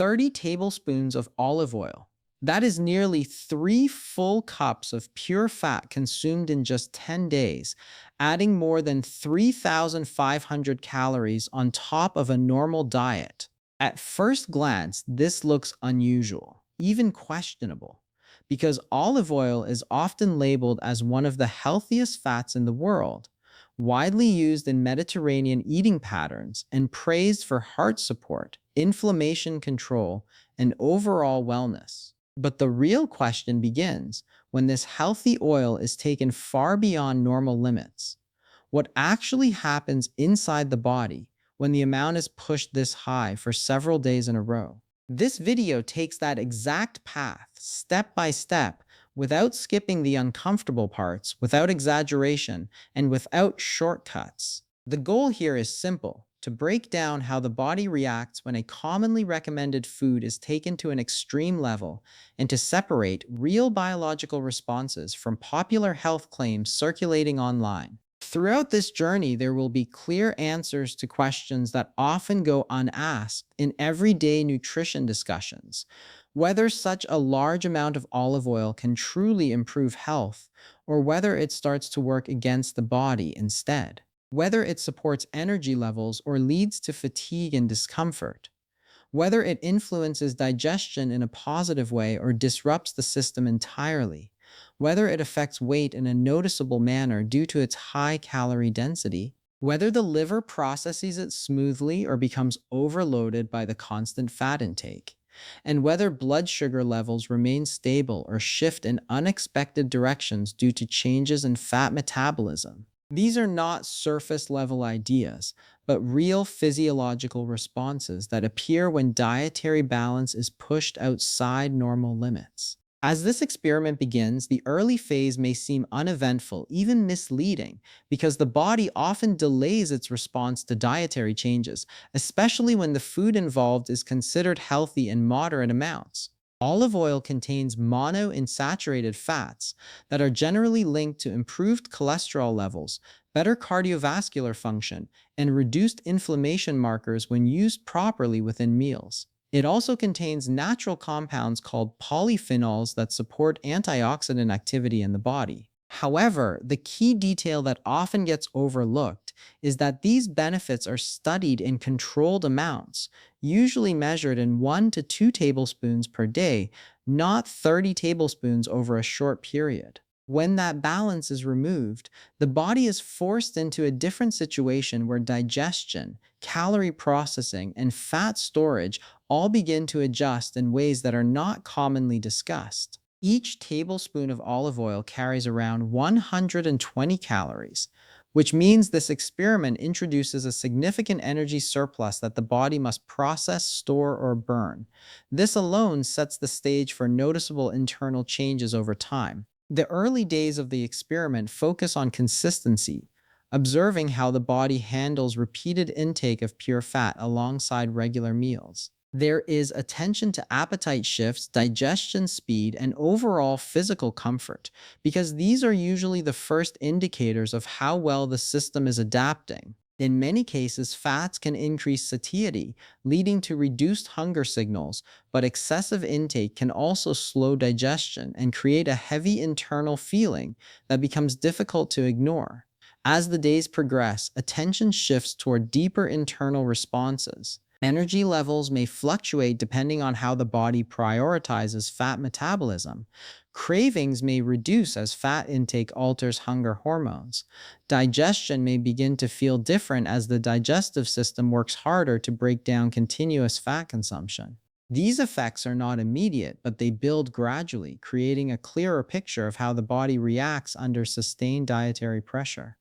30 tablespoons of olive oil. That is nearly 3 full cups of pure fat consumed in just 10 days, adding more than 3,500 calories on top of a normal diet. At first glance, this looks unusual, even questionable, because olive oil is often labeled as one of the healthiest fats in the world, widely used in Mediterranean eating patterns and praised for heart support, inflammation control, and overall wellness. But the real question begins when this healthy oil is taken far beyond normal limits. What actually happens inside the body when the amount is pushed this high for several days in a row? This video takes that exact path, step by step, without skipping the uncomfortable parts, without exaggeration, and without shortcuts. The goal here is simple: to break down how the body reacts when a commonly recommended food is taken to an extreme level, and to separate real biological responses from popular health claims circulating online. Throughout this journey, there will be clear answers to questions that often go unasked in everyday nutrition discussions. Whether such a large amount of olive oil can truly improve health, or whether it starts to work against the body instead. Whether it supports energy levels or leads to fatigue and discomfort. Whether it influences digestion in a positive way or disrupts the system entirely. Whether it affects weight in a noticeable manner due to its high calorie density. Whether the liver processes it smoothly or becomes overloaded by the constant fat intake. And whether blood sugar levels remain stable or shift in unexpected directions due to changes in fat metabolism. These are not surface level ideas, but real physiological responses that appear when dietary balance is pushed outside normal limits. As this experiment begins, the early phase may seem uneventful, even misleading, because the body often delays its response to dietary changes, especially when the food involved is considered healthy in moderate amounts. Olive oil contains monounsaturated fats that are generally linked to improved cholesterol levels, better cardiovascular function, and reduced inflammation markers when used properly within meals. It also contains natural compounds called polyphenols that support antioxidant activity in the body. However, the key detail that often gets overlooked is that these benefits are studied in controlled amounts, usually measured in 1 to 2 tablespoons per day, not 30 tablespoons over a short period. When that balance is removed, the body is forced into a different situation where digestion, calorie processing, and fat storage all begin to adjust in ways that are not commonly discussed. Each tablespoon of olive oil carries around 120 calories, which means this experiment introduces a significant energy surplus that the body must process, store, or burn. This alone sets the stage for noticeable internal changes over time. The early days of the experiment focus on consistency, observing how the body handles repeated intake of pure fat alongside regular meals. There is attention to appetite shifts, digestion speed, and overall physical comfort, because these are usually the first indicators of how well the system is adapting. In many cases, fats can increase satiety, leading to reduced hunger signals, but excessive intake can also slow digestion and create a heavy internal feeling that becomes difficult to ignore. As the days progress, attention shifts toward deeper internal responses. Energy levels may fluctuate depending on how the body prioritizes fat metabolism. Cravings may reduce as fat intake alters hunger hormones. Digestion may begin to feel different as the digestive system works harder to break down continuous fat consumption. These effects are not immediate, but they build gradually, creating a clearer picture of how the body reacts under sustained dietary pressure.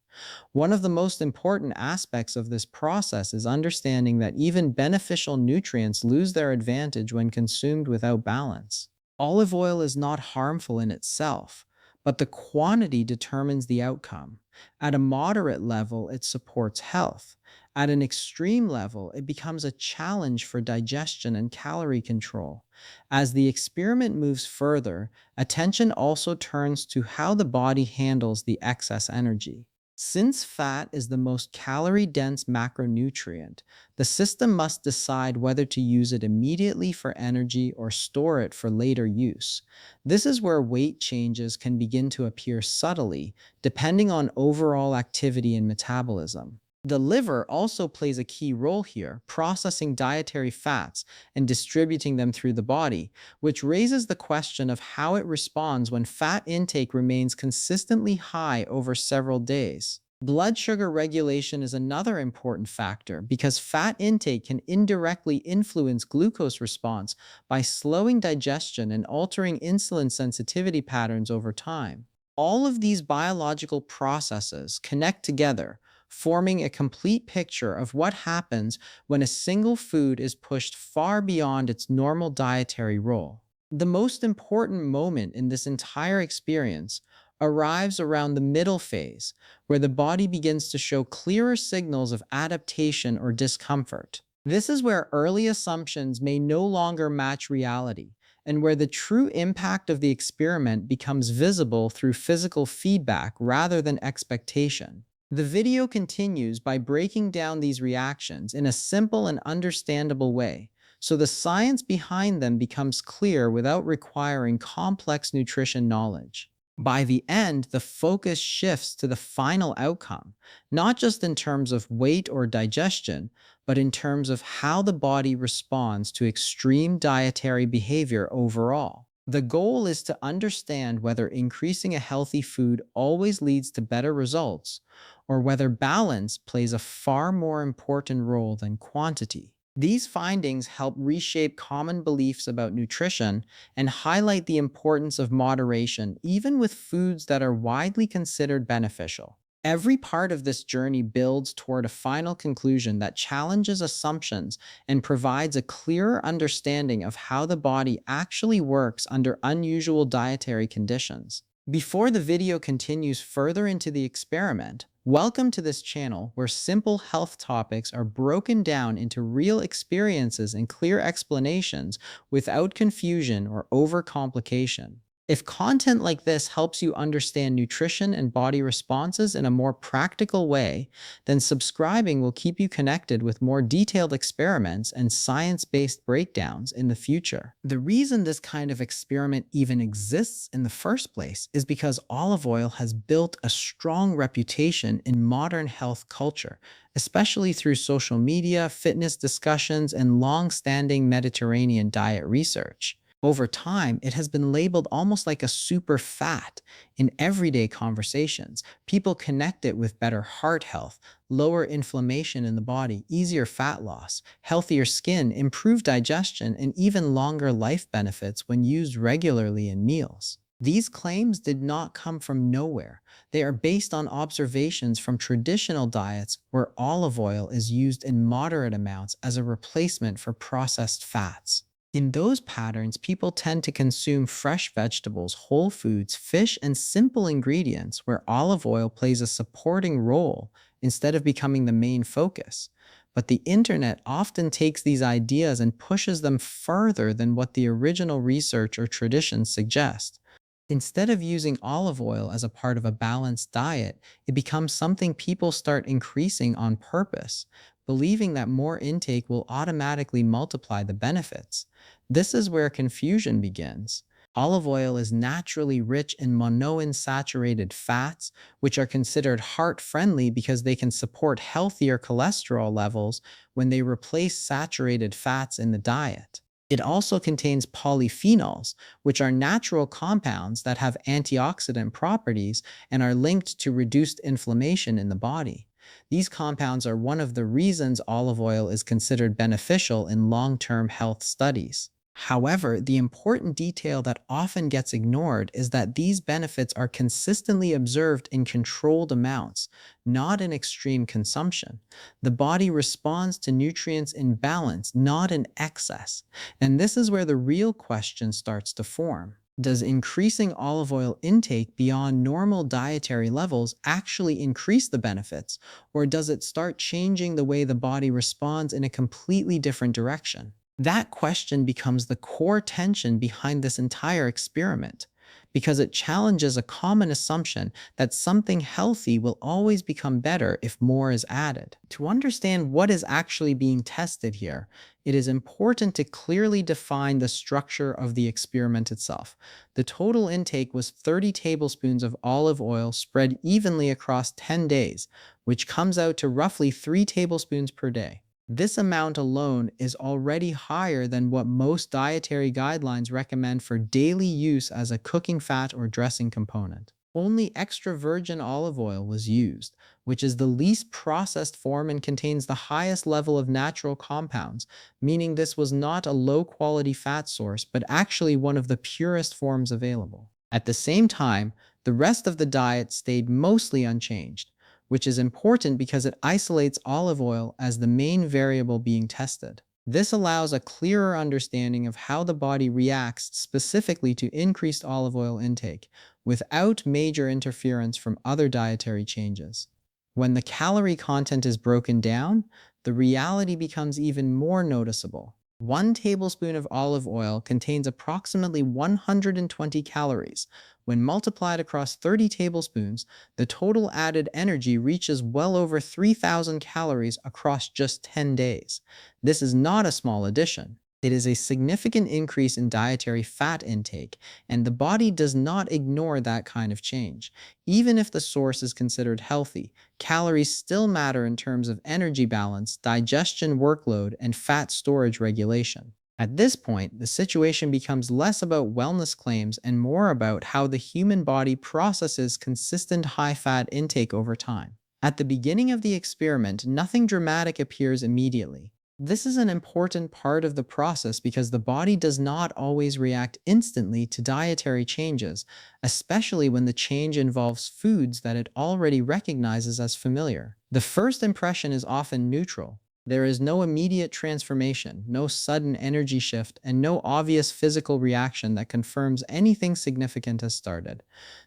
One of the most important aspects of this process is understanding that even beneficial nutrients lose their advantage when consumed without balance. Olive oil is not harmful in itself, but the quantity determines the outcome. At a moderate level, it supports health. At an extreme level, it becomes a challenge for digestion and calorie control. As the experiment moves further, attention also turns to how the body handles the excess energy. Since fat is the most calorie-dense macronutrient, the system must decide whether to use it immediately for energy or store it for later use. This is where weight changes can begin to appear subtly, depending on overall activity and metabolism. The liver also plays a key role here, processing dietary fats and distributing them through the body, which raises the question of how it responds when fat intake remains consistently high over several days. Blood sugar regulation is another important factor because fat intake can indirectly influence glucose response by slowing digestion and altering insulin sensitivity patterns over time. All of these biological processes connect together, forming a complete picture of what happens when a single food is pushed far beyond its normal dietary role. The most important moment in this entire experience arrives around the middle phase, where the body begins to show clearer signals of adaptation or discomfort. This is where early assumptions may no longer match reality, and where the true impact of the experiment becomes visible through physical feedback rather than expectation. The video continues by breaking down these reactions in a simple and understandable way, so the science behind them becomes clear without requiring complex nutrition knowledge. By the end, the focus shifts to the final outcome, not just in terms of weight or digestion, but in terms of how the body responds to extreme dietary behavior overall. The goal is to understand whether increasing a healthy food always leads to better results, or whether balance plays a far more important role than quantity. These findings help reshape common beliefs about nutrition and highlight the importance of moderation even with foods that are widely considered beneficial. Every part of this journey builds toward a final conclusion that challenges assumptions and provides a clearer understanding of how the body actually works under unusual dietary conditions. Before the video continues further into the experiment, welcome to this channel where simple health topics are broken down into real experiences and clear explanations without confusion or overcomplication. If content like this helps you understand nutrition and body responses in a more practical way, then subscribing will keep you connected with more detailed experiments and science-based breakdowns in the future. The reason this kind of experiment even exists in the first place is because olive oil has built a strong reputation in modern health culture, especially through social media, fitness discussions, and long-standing Mediterranean diet research. Over time, it has been labeled almost like a super fat in everyday conversations. People connect it with better heart health, lower inflammation in the body, easier fat loss, healthier skin, improved digestion, and even longer life benefits when used regularly in meals. These claims did not come from nowhere. They are based on observations from traditional diets where olive oil is used in moderate amounts as a replacement for processed fats. In those patterns, people tend to consume fresh vegetables, whole foods, fish, and simple ingredients where olive oil plays a supporting role instead of becoming the main focus. But the internet often takes these ideas and pushes them further than what the original research or traditions suggest. Instead of using olive oil as a part of a balanced diet, it becomes something people start increasing on purpose, believing that more intake will automatically multiply the benefits. This is where confusion begins. Olive oil is naturally rich in monounsaturated fats, which are considered heart-friendly because they can support healthier cholesterol levels when they replace saturated fats in the diet. It also contains polyphenols, which are natural compounds that have antioxidant properties and are linked to reduced inflammation in the body. These compounds are one of the reasons olive oil is considered beneficial in long-term health studies. However, the important detail that often gets ignored is that these benefits are consistently observed in controlled amounts, not in extreme consumption. The body responds to nutrients in balance, not in excess. And this is where the real question starts to form. Does increasing olive oil intake beyond normal dietary levels actually increase the benefits, or does it start changing the way the body responds in a completely different direction? That question becomes the core tension behind this entire experiment, because it challenges a common assumption that something healthy will always become better if more is added. To understand what is actually being tested here, it is important to clearly define the structure of the experiment itself. The total intake was 30 tablespoons of olive oil spread evenly across 10 days, which comes out to roughly 3 tablespoons per day. This amount alone is already higher than what most dietary guidelines recommend for daily use as a cooking fat or dressing component. Only extra virgin olive oil was used, which is the least processed form and contains the highest level of natural compounds, meaning this was not a low-quality fat source, but actually one of the purest forms available. At the same time, the rest of the diet stayed mostly unchanged, which is important because it isolates olive oil as the main variable being tested. This allows a clearer understanding of how the body reacts specifically to increased olive oil intake, without major interference from other dietary changes. When the calorie content is broken down, the reality becomes even more noticeable. 1 tablespoon of olive oil contains approximately 120 calories. When multiplied across 30 tablespoons, the total added energy reaches well over 3,000 calories across just 10 days. This is not a small addition. It is a significant increase in dietary fat intake, and the body does not ignore that kind of change. Even if the source is considered healthy, calories still matter in terms of energy balance, digestion workload, and fat storage regulation. At this point, the situation becomes less about wellness claims and more about how the human body processes consistent high-fat intake over time. At the beginning of the experiment, nothing dramatic appears immediately. This is an important part of the process because the body does not always react instantly to dietary changes, especially when the change involves foods that it already recognizes as familiar. The first impression is often neutral. There is no immediate transformation, no sudden energy shift, and no obvious physical reaction that confirms anything significant has started.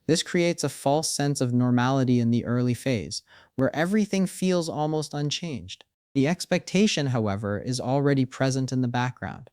This creates a false sense of normality in the early phase, where everything feels almost unchanged. The expectation, however, is already present in the background.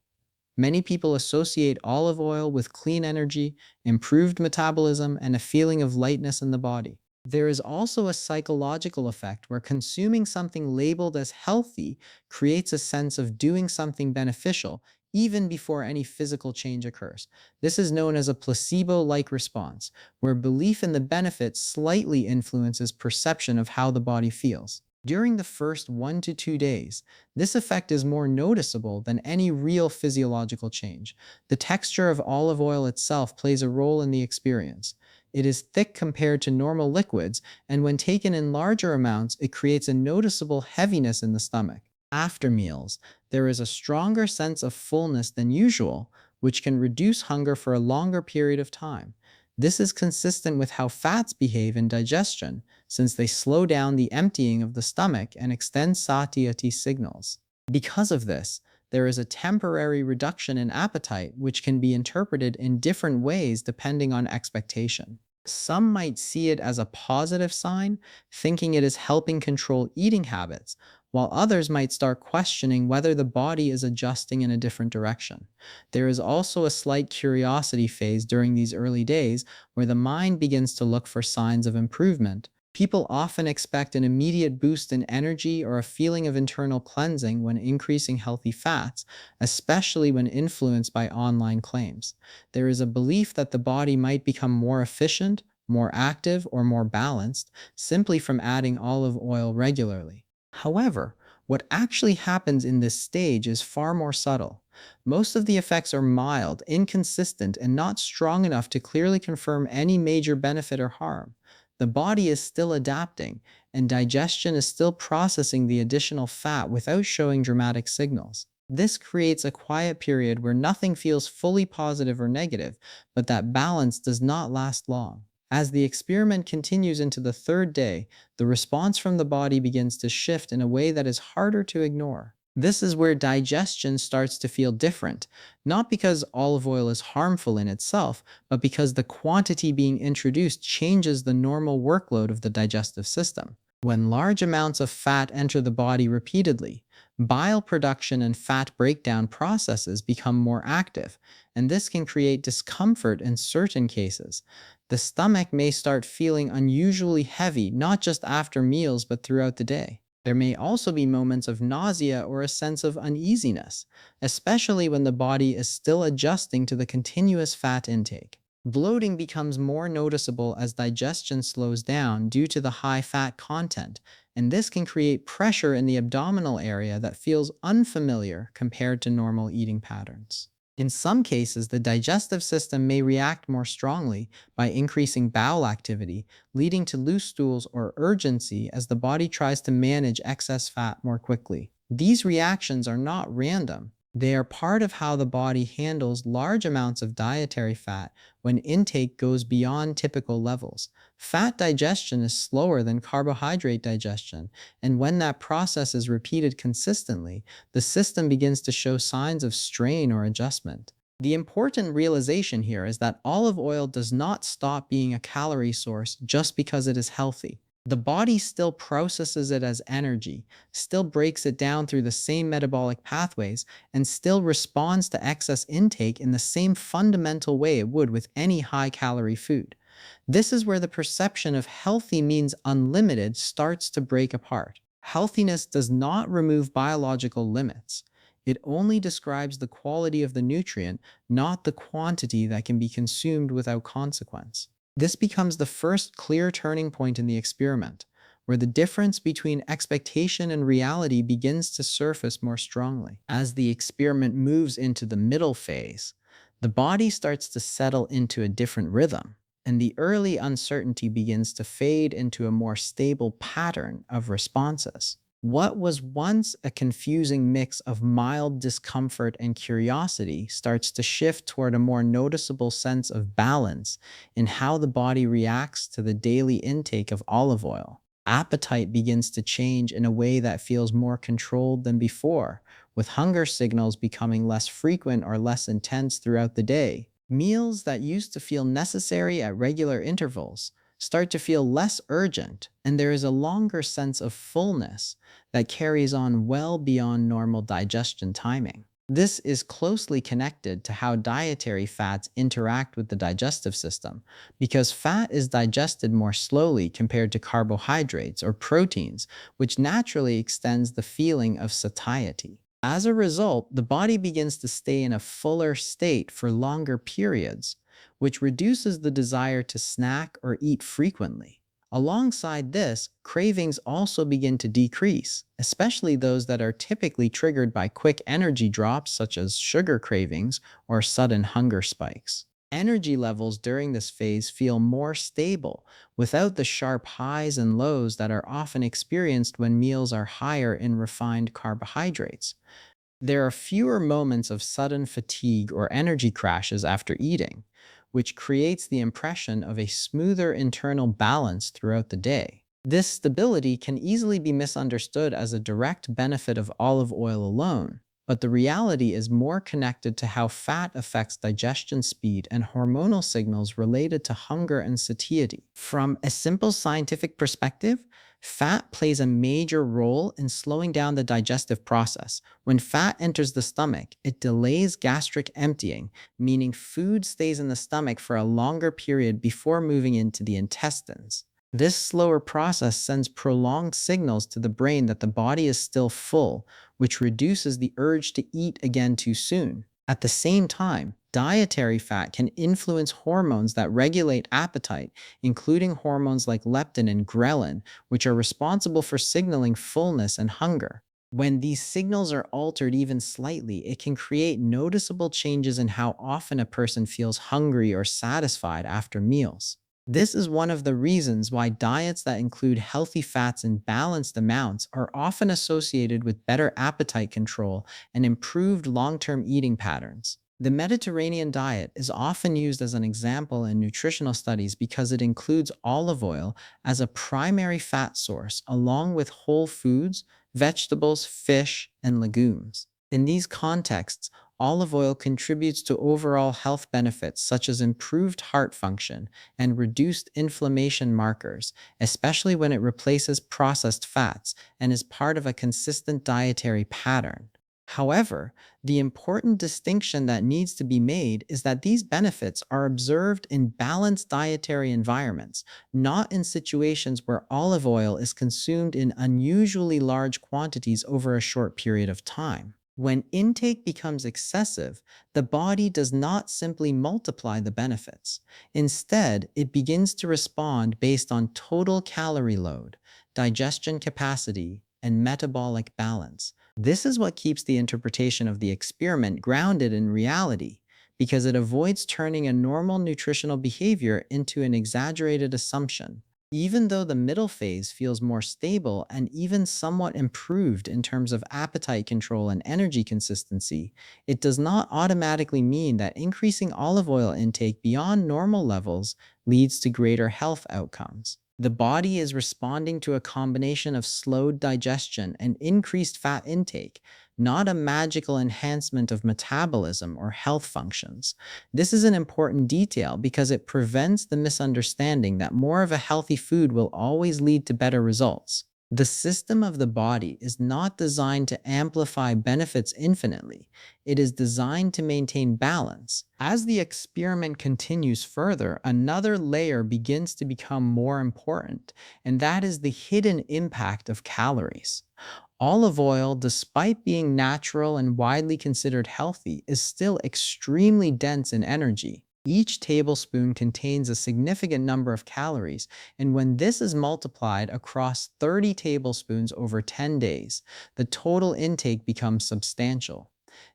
Many people associate olive oil with clean energy, improved metabolism, and a feeling of lightness in the body. There is also a psychological effect where consuming something labeled as healthy creates a sense of doing something beneficial even before any physical change occurs. This is known as a placebo-like response, where belief in the benefit slightly influences perception of how the body feels. During the first 1 to 2 days, this effect is more noticeable than any real physiological change. The texture of olive oil itself plays a role in the experience. It is thick compared to normal liquids, and when taken in larger amounts, it creates a noticeable heaviness in the stomach. After meals, there is a stronger sense of fullness than usual, which can reduce hunger for a longer period of time. This is consistent with how fats behave in digestion, since they slow down the emptying of the stomach and extend satiety signals. Because of this, there is a temporary reduction in appetite, which can be interpreted in different ways depending on expectation. Some might see it as a positive sign, thinking it is helping control eating habits, while others might start questioning whether the body is adjusting in a different direction. There is also a slight curiosity phase during these early days where the mind begins to look for signs of improvement. People often expect an immediate boost in energy or a feeling of internal cleansing when increasing healthy fats, especially when influenced by online claims. There is a belief that the body might become more efficient, more active, or more balanced simply from adding olive oil regularly. However, what actually happens in this stage is far more subtle. Most of the effects are mild, inconsistent, and not strong enough to clearly confirm any major benefit or harm. The body is still adapting, and digestion is still processing the additional fat without showing dramatic signals. This creates a quiet period where nothing feels fully positive or negative, but that balance does not last long. As the experiment continues into the third day, the response from the body begins to shift in a way that is harder to ignore. This is where digestion starts to feel different, not because olive oil is harmful in itself, but because the quantity being introduced changes the normal workload of the digestive system. When large amounts of fat enter the body repeatedly, bile production and fat breakdown processes become more active, and this can create discomfort in certain cases. The stomach may start feeling unusually heavy, not just after meals, but throughout the day. There may also be moments of nausea or a sense of uneasiness, especially when the body is still adjusting to the continuous fat intake. Bloating becomes more noticeable as digestion slows down due to the high fat content, and this can create pressure in the abdominal area that feels unfamiliar compared to normal eating patterns. In some cases, the digestive system may react more strongly by increasing bowel activity, leading to loose stools or urgency as the body tries to manage excess fat more quickly. These reactions are not random. They are part of how the body handles large amounts of dietary fat when intake goes beyond typical levels. Fat digestion is slower than carbohydrate digestion, and when that process is repeated consistently, the system begins to show signs of strain or adjustment. The important realization here is that olive oil does not stop being a calorie source just because it is healthy. The body still processes it as energy, still breaks it down through the same metabolic pathways, and still responds to excess intake in the same fundamental way it would with any high-calorie food. This is where the perception of healthy means unlimited starts to break apart. Healthiness does not remove biological limits. It only describes the quality of the nutrient, not the quantity that can be consumed without consequence. This becomes the first clear turning point in the experiment, where the difference between expectation and reality begins to surface more strongly. As the experiment moves into the middle phase, the body starts to settle into a different rhythm, and the early uncertainty begins to fade into a more stable pattern of responses. What was once a confusing mix of mild discomfort and curiosity starts to shift toward a more noticeable sense of balance in how the body reacts to the daily intake of olive oil. Appetite begins to change in a way that feels more controlled than before, with hunger signals becoming less frequent or less intense throughout the day. Meals that used to feel necessary at regular intervals start to feel less urgent, and there is a longer sense of fullness that carries on well beyond normal digestion timing. This is closely connected to how dietary fats interact with the digestive system, because fat is digested more slowly compared to carbohydrates or proteins, which naturally extends the feeling of satiety. As a result, the body begins to stay in a fuller state for longer periods, which reduces the desire to snack or eat frequently. Alongside this, cravings also begin to decrease, especially those that are typically triggered by quick energy drops such as sugar cravings or sudden hunger spikes. Energy levels during this phase feel more stable, without the sharp highs and lows that are often experienced when meals are higher in refined carbohydrates. There are fewer moments of sudden fatigue or energy crashes after eating, which creates the impression of a smoother internal balance throughout the day. This stability can easily be misunderstood as a direct benefit of olive oil alone, but the reality is more connected to how fat affects digestion speed and hormonal signals related to hunger and satiety. From a simple scientific perspective, fat plays a major role in slowing down the digestive process. When fat enters the stomach, it delays gastric emptying, meaning food stays in the stomach for a longer period before moving into the intestines. This slower process sends prolonged signals to the brain that the body is still full, which reduces the urge to eat again too soon. At the same time, dietary fat can influence hormones that regulate appetite, including hormones like leptin and ghrelin, which are responsible for signaling fullness and hunger. When these signals are altered even slightly, it can create noticeable changes in how often a person feels hungry or satisfied after meals. This is one of the reasons why diets that include healthy fats in balanced amounts are often associated with better appetite control and improved long-term eating patterns. The Mediterranean diet is often used as an example in nutritional studies because it includes olive oil as a primary fat source, along with whole foods, vegetables, fish, and legumes. In these contexts, Olive oil contributes to overall health benefits such as improved heart function and reduced inflammation markers, especially when it replaces processed fats and is part of a consistent dietary pattern. However, the important distinction that needs to be made is that these benefits are observed in balanced dietary environments, not in situations where olive oil is consumed in unusually large quantities over a short period of time. When intake becomes excessive, the body does not simply multiply the benefits. Instead, it begins to respond based on total calorie load, digestion capacity, and metabolic balance. This is what keeps the interpretation of the experiment grounded in reality, because it avoids turning a normal nutritional behavior into an exaggerated assumption. Even though the middle phase feels more stable and even somewhat improved in terms of appetite control and energy consistency, it does not automatically mean that increasing olive oil intake beyond normal levels leads to greater health outcomes. The body is responding to a combination of slowed digestion and increased fat intake, not a magical enhancement of metabolism or health functions. This is an important detail because it prevents the misunderstanding that more of a healthy food will always lead to better results. The system of the body is not designed to amplify benefits infinitely. It is designed to maintain balance. As the experiment continues further, another layer begins to become more important, and that is the hidden impact of calories. Olive oil, despite being natural and widely considered healthy, is still extremely dense in energy. Each tablespoon contains a significant number of calories, and when this is multiplied across 30 tablespoons over 10 days, the total intake becomes substantial.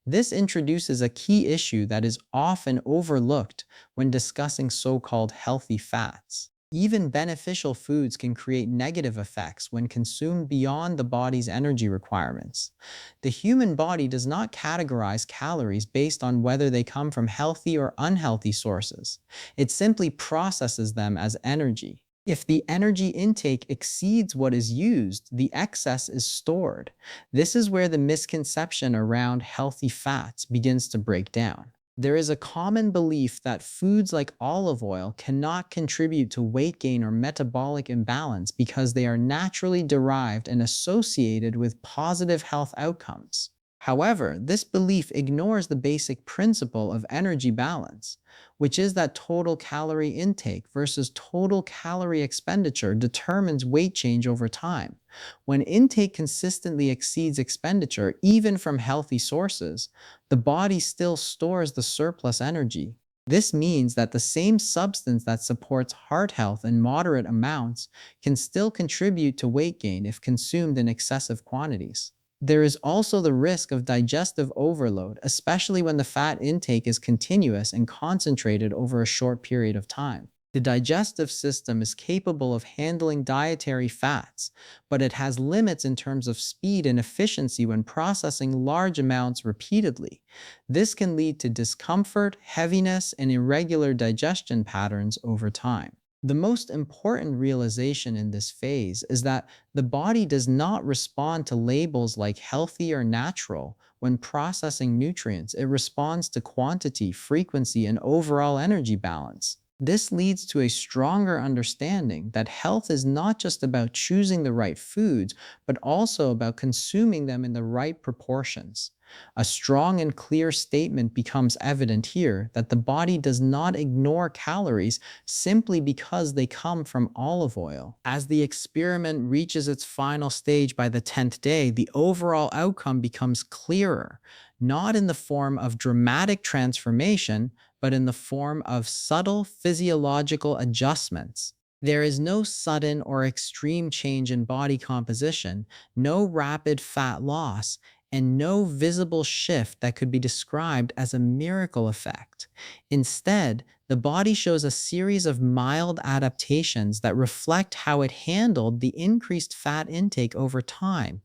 This introduces a key issue that is often overlooked when discussing so-called healthy fats. Even beneficial foods can create negative effects when consumed beyond the body's energy requirements. The human body does not categorize calories based on whether they come from healthy or unhealthy sources. It simply processes them as energy. If the energy intake exceeds what is used, the excess is stored. This is where the misconception around healthy fats begins to break down. There is a common belief that foods like olive oil cannot contribute to weight gain or metabolic imbalance because they are naturally derived and associated with positive health outcomes. However, this belief ignores the basic principle of energy balance, which is that total calorie intake versus total calorie expenditure determines weight change over time. When intake consistently exceeds expenditure, even from healthy sources, the body still stores the surplus energy. This means that the same substance that supports heart health in moderate amounts can still contribute to weight gain if consumed in excessive quantities. There is also the risk of digestive overload, especially when the fat intake is continuous and concentrated over a short period of time. The digestive system is capable of handling dietary fats, but it has limits in terms of speed and efficiency when processing large amounts repeatedly. This can lead to discomfort, heaviness, and irregular digestion patterns over time. The most important realization in this phase is that the body does not respond to labels like healthy or natural when processing nutrients. It responds to quantity, frequency, and overall energy balance. This leads to a stronger understanding that health is not just about choosing the right foods, but also about consuming them in the right proportions. A strong and clear statement becomes evident here that the body does not ignore calories simply because they come from olive oil. As the experiment reaches its final stage by the 10th day, the overall outcome becomes clearer, not in the form of dramatic transformation, but in the form of subtle physiological adjustments. There is no sudden or extreme change in body composition, no rapid fat loss, and no visible shift that could be described as a miracle effect. Instead, the body shows a series of mild adaptations that reflect how it handled the increased fat intake over time.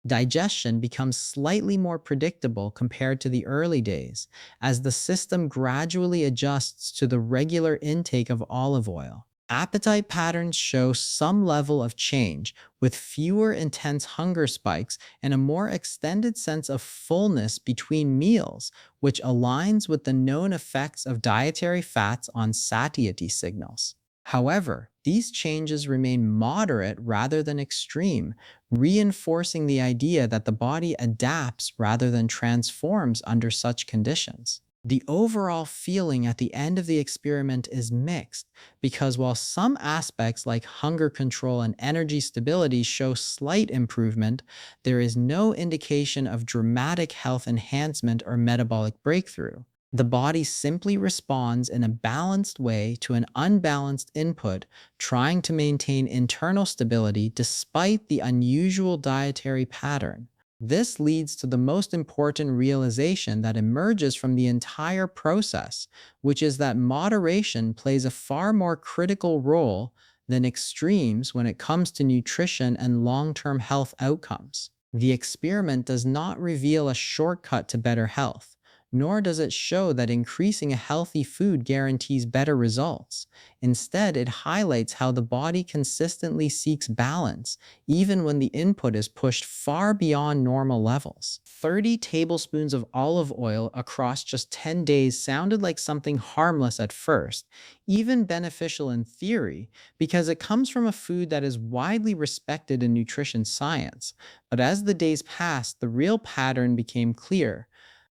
Digestion becomes slightly more predictable compared to the early days, as the system gradually adjusts to the regular intake of olive oil. Appetite patterns show some level of change, with fewer intense hunger spikes and a more extended sense of fullness between meals, which aligns with the known effects of dietary fats on satiety signals. However, these changes remain moderate rather than extreme, reinforcing the idea that the body adapts rather than transforms under such conditions. The overall feeling at the end of the experiment is mixed because while some aspects like hunger control and energy stability show slight improvement, there is no indication of dramatic health enhancement or metabolic breakthrough. The body simply responds in a balanced way to an unbalanced input, trying to maintain internal stability despite the unusual dietary pattern. This leads to the most important realization that emerges from the entire process, which is that moderation plays a far more critical role than extremes when it comes to nutrition and long term health outcomes. The experiment does not reveal a shortcut to better health, nor does it show that increasing a healthy food guarantees better results. Instead, it highlights how the body consistently seeks balance even when the input is pushed far beyond normal levels. 30 tablespoons of olive oil across just 10 days sounded like something harmless at first, even beneficial in theory, because it comes from a food that is widely respected in nutrition science. But as the days passed, the real pattern became clear.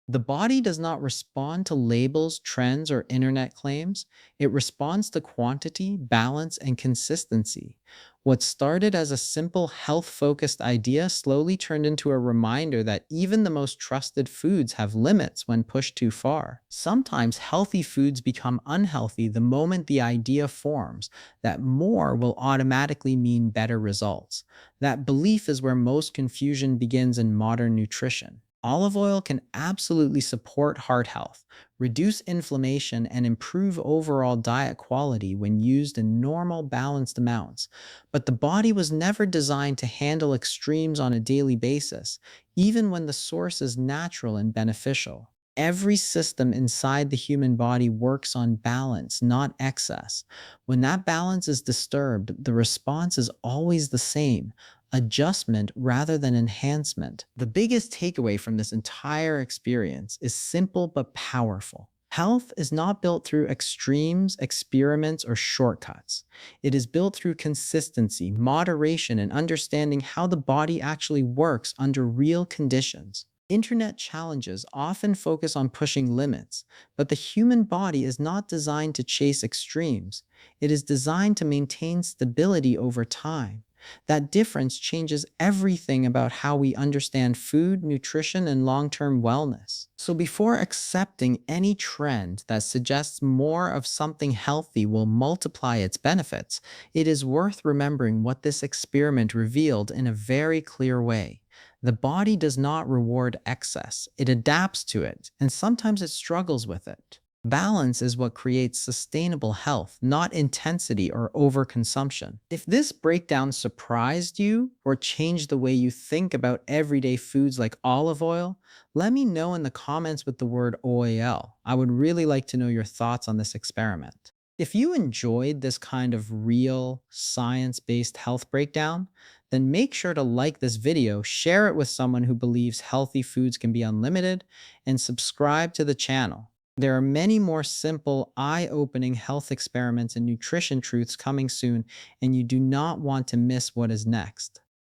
The body does not respond to labels, trends, or internet claims. It responds to quantity, balance, and consistency. What started as a simple health focused idea slowly turned into a reminder that even the most trusted foods have limits when pushed too far. Sometimes healthy foods become unhealthy the moment the idea forms that more will automatically mean better results. That belief is where most confusion begins in modern nutrition. Olive oil can absolutely support heart health, reduce inflammation, and improve overall diet quality when used in normal, balanced amounts. But the body was never designed to handle extremes on a daily basis, even when the source is natural and beneficial. Every system inside the human body works on balance, not excess. When that balance is disturbed, the response is always the same: adjustment rather than enhancement. The biggest takeaway from this entire experience is simple but powerful. Health is not built through extremes, experiments, or shortcuts. It is built through consistency, moderation, and understanding how the body actually works under real conditions. Internet challenges often focus on pushing limits, but the human body is not designed to chase extremes. It is designed to maintain stability over time. That difference changes everything about how we understand food, nutrition, and long term wellness. So, before accepting any trend that suggests more of something healthy will multiply its benefits, it is worth remembering what this experiment revealed in a very clear way. The body does not reward excess, it adapts to it, and sometimes it struggles with it. Balance is what creates sustainable health, not intensity or overconsumption. If this breakdown surprised you or changed the way you think about everyday foods like olive oil, let me know in the comments with the word OAL. I would really like to know your thoughts on this experiment. If you enjoyed this kind of real, science based health breakdown, then make sure to like this video, share it with someone who believes healthy foods can be unlimited, and subscribe to the channel. There are many more simple, eye opening health experiments and nutrition truths coming soon, and you do not want to miss what is next.